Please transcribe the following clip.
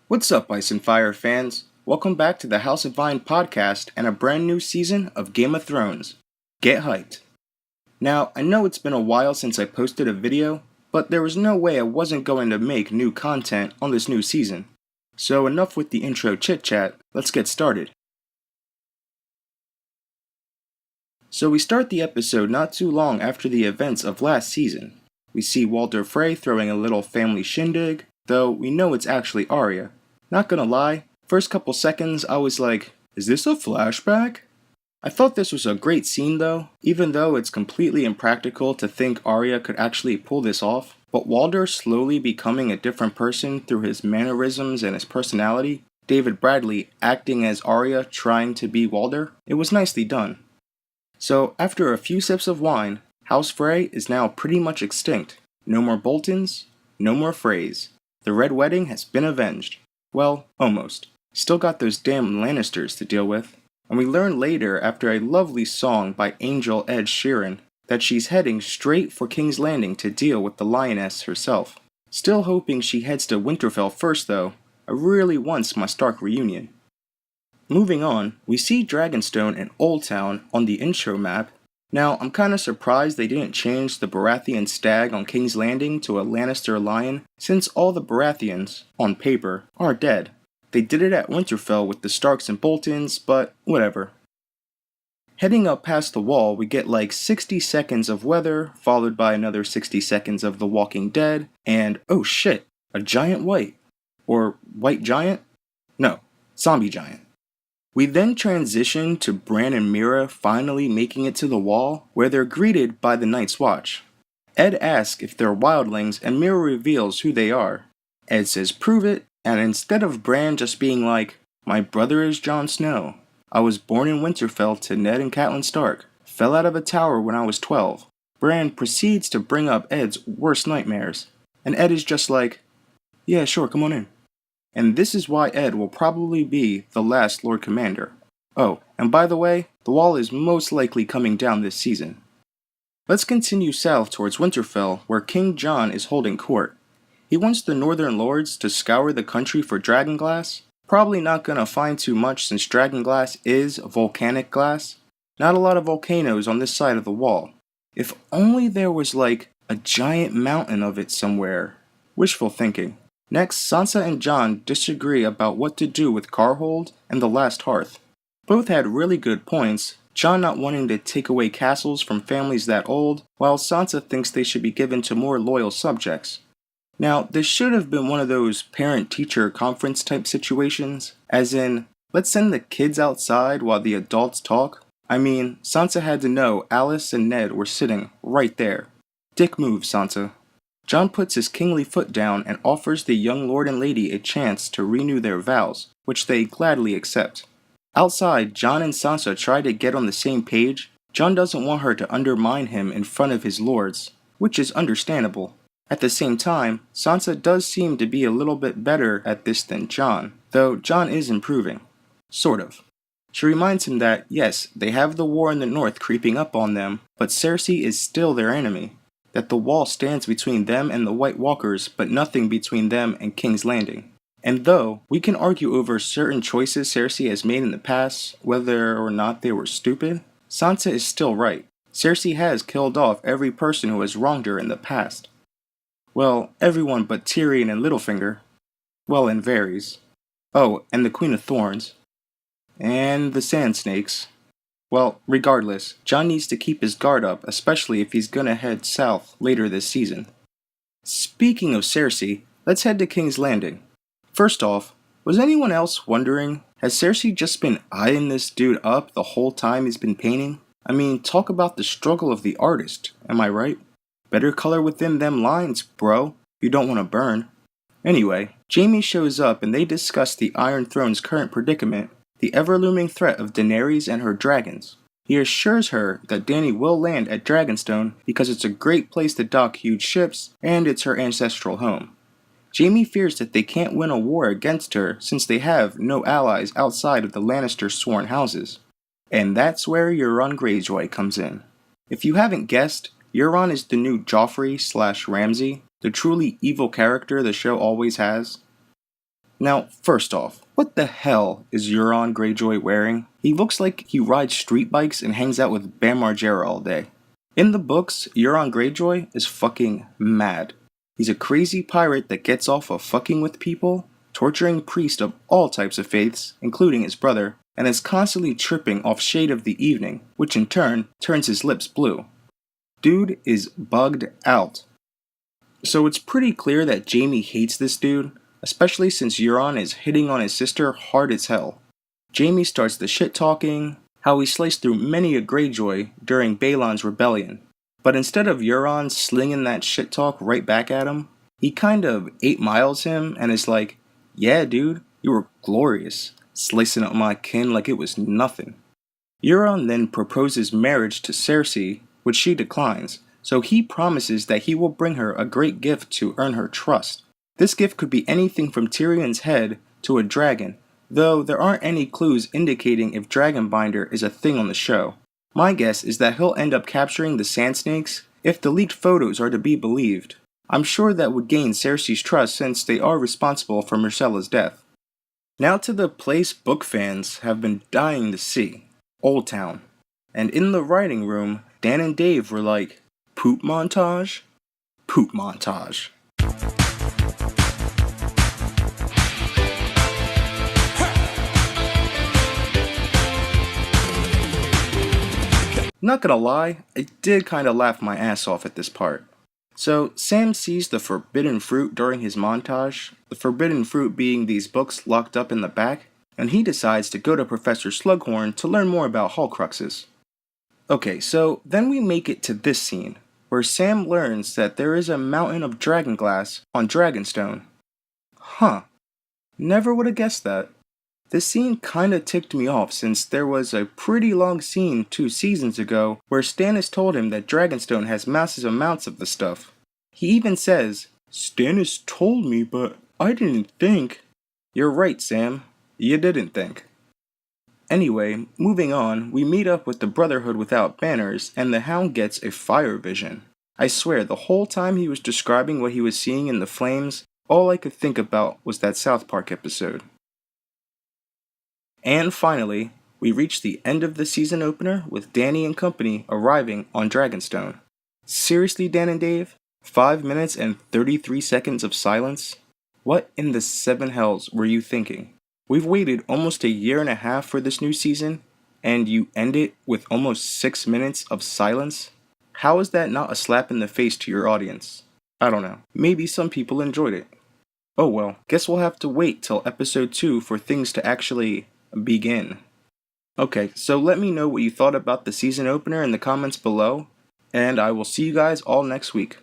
What's up, Ice and Fire fans? Welcome back to the House of Vyne podcast and a brand new season of Game of Thrones. Get hyped. Now, I know it's been a while since I posted a video, but there was no way I wasn't going to make new content on this new season. So enough with the intro chit-chat, let's get started. So we start the episode not too long after the events of last season. We see Walder Frey throwing a little family shindig, though we know it's actually Arya. Not gonna lie, first couple seconds I was like, is this a flashback? I thought this was a great scene though, even though it's completely impractical to think Arya could actually pull this off, but Walder slowly becoming a different person through his mannerisms and his personality, David Bradley acting as Arya trying to be Walder, it was nicely done. So after a few sips of wine, House Frey is now pretty much extinct. No more Boltons, no more Freys. The Red Wedding has been avenged. Well, almost. Still got those damn Lannisters to deal with. And we learn later, after a lovely song by Angel Ed Sheeran, that she's heading straight for King's Landing to deal with the Lioness herself. Still hoping she heads to Winterfell first though. I really want my Stark reunion. Moving on, we see Dragonstone and Old Town on the intro map. Now, I'm kinda surprised they didn't change the Baratheon stag on King's Landing to a Lannister lion, since all the Baratheons, on paper, are dead. They did it at Winterfell with the Starks and Boltons, but whatever. Heading up past the wall, we get like 60 seconds of weather, followed by another 60 seconds of The Walking Dead, and oh shit, a giant white. Or white giant? No, zombie giant. We then transition to Bran and Mira finally making it to the wall, where they're greeted by the Night's Watch. Ed asks if they're wildlings and Mira reveals who they are. Ed says prove it, and instead of Bran just being like, my brother is Jon Snow. I was born in Winterfell to Ned and Catelyn Stark. Fell out of a tower when I was 12. Bran proceeds to bring up Ed's worst nightmares. And Ed is just like, yeah sure, come on in. And this is why Ed will probably be the last Lord Commander. Oh, and by the way, the wall is most likely coming down this season. Let's continue south towards Winterfell, where King Jon is holding court. He wants the Northern Lords to scour the country for dragonglass. Probably not gonna find too much since dragonglass is volcanic glass. Not a lot of volcanoes on this side of the wall. If only there was like a giant mountain of it somewhere. Wishful thinking. Next, Sansa and Jon disagree about what to do with Carhold and the Last Hearth. Both had really good points, Jon not wanting to take away castles from families that old, while Sansa thinks they should be given to more loyal subjects. Now, this should have been one of those parent-teacher conference type situations, as in, let's send the kids outside while the adults talk. I mean, Sansa had to know Alice and Ned were sitting right there. Dick move, Sansa. Jon puts his kingly foot down and offers the young lord and lady a chance to renew their vows, which they gladly accept. Outside, Jon and Sansa try to get on the same page. Jon doesn't want her to undermine him in front of his lords, which is understandable. At the same time, Sansa does seem to be a little bit better at this than Jon, though Jon is improving. Sort of. She reminds him that, yes, they have the war in the north creeping up on them, but Cersei is still their enemy. That the wall stands between them and the White Walkers, but nothing between them and King's Landing. And though we can argue over certain choices Cersei has made in the past, whether or not they were stupid, Sansa is still right. Cersei has killed off every person who has wronged her in the past. Well, everyone but Tyrion and Littlefinger. Well, and Varys. Oh, and the Queen of Thorns. And the Sand Snakes. Well, regardless, Jon needs to keep his guard up, especially if he's gonna head south later this season. Speaking of Cersei, let's head to King's Landing. First off, was anyone else wondering, has Cersei just been eyeing this dude up the whole time he's been painting? I mean, talk about the struggle of the artist, am I right? Better color within them lines, bro. You don't want to burn. Anyway, Jaime shows up and they discuss the Iron Throne's current predicament, the ever-looming threat of Daenerys and her dragons. He assures her that Dany will land at Dragonstone because it's a great place to dock huge ships and it's her ancestral home. Jaime fears that they can't win a war against her since they have no allies outside of the Lannister sworn houses. And that's where Euron Greyjoy comes in. If you haven't guessed, Euron is the new Joffrey/Ramsay, the truly evil character the show always has. Now, first off, what the hell is Euron Greyjoy wearing? He looks like he rides street bikes and hangs out with Bam Margera all day. In the books, Euron Greyjoy is fucking mad. He's a crazy pirate that gets off of fucking with people, torturing priests of all types of faiths, including his brother, and is constantly tripping off shade of the evening, which in turn turns his lips blue. Dude is bugged out. So it's pretty clear that Jaime hates this dude, especially since Euron is hitting on his sister hard as hell. Jaime starts the shit talking, how he sliced through many a Greyjoy during Balon's rebellion. But instead of Euron slinging that shit talk right back at him, he kind of 8 miles him and is like, yeah dude, you were glorious, slicing up my kin like it was nothing. Euron then proposes marriage to Cersei, which she declines, so he promises that he will bring her a great gift to earn her trust. This gift could be anything from Tyrion's head to a dragon, though there aren't any clues indicating if Dragonbinder is a thing on the show. My guess is that he'll end up capturing the Sand Snakes if the leaked photos are to be believed. I'm sure that would gain Cersei's trust since they are responsible for Myrcella's death. Now to the place book fans have been dying to see, Old Town. And in the writing room, Dan and Dave were like, poop montage? Poop montage. Not gonna lie, I did kinda laugh my ass off at this part. So, Sam sees the forbidden fruit during his montage, the forbidden fruit being these books locked up in the back, and he decides to go to Professor Slughorn to learn more about Horcruxes. Okay, so then we make it to this scene, where Sam learns that there is a mountain of dragonglass on Dragonstone. Huh, never would have guessed that. This scene kinda ticked me off since there was a pretty long scene 2 seasons ago where Stannis told him that Dragonstone has massive amounts of the stuff. He even says, Stannis told me, but I didn't think. You're right, Sam. You didn't think. Anyway, moving on, we meet up with the Brotherhood without banners and the Hound gets a fire vision. I swear, the whole time he was describing what he was seeing in the flames, all I could think about was that South Park episode. And finally, we reach the end of the season opener with Dany and company arriving on Dragonstone. Seriously, Dan and Dave? 5 minutes and 33 seconds of silence? What in the 7 hells were you thinking? We've waited almost a year and a half for this new season, and you end it with almost 6 minutes of silence? How is that not a slap in the face to your audience? I don't know. Maybe some people enjoyed it. Oh well, guess we'll have to wait till episode 2 for things to actually begin. Okay, so let me know what you thought about the season opener in the comments below, and I will see you guys all next week.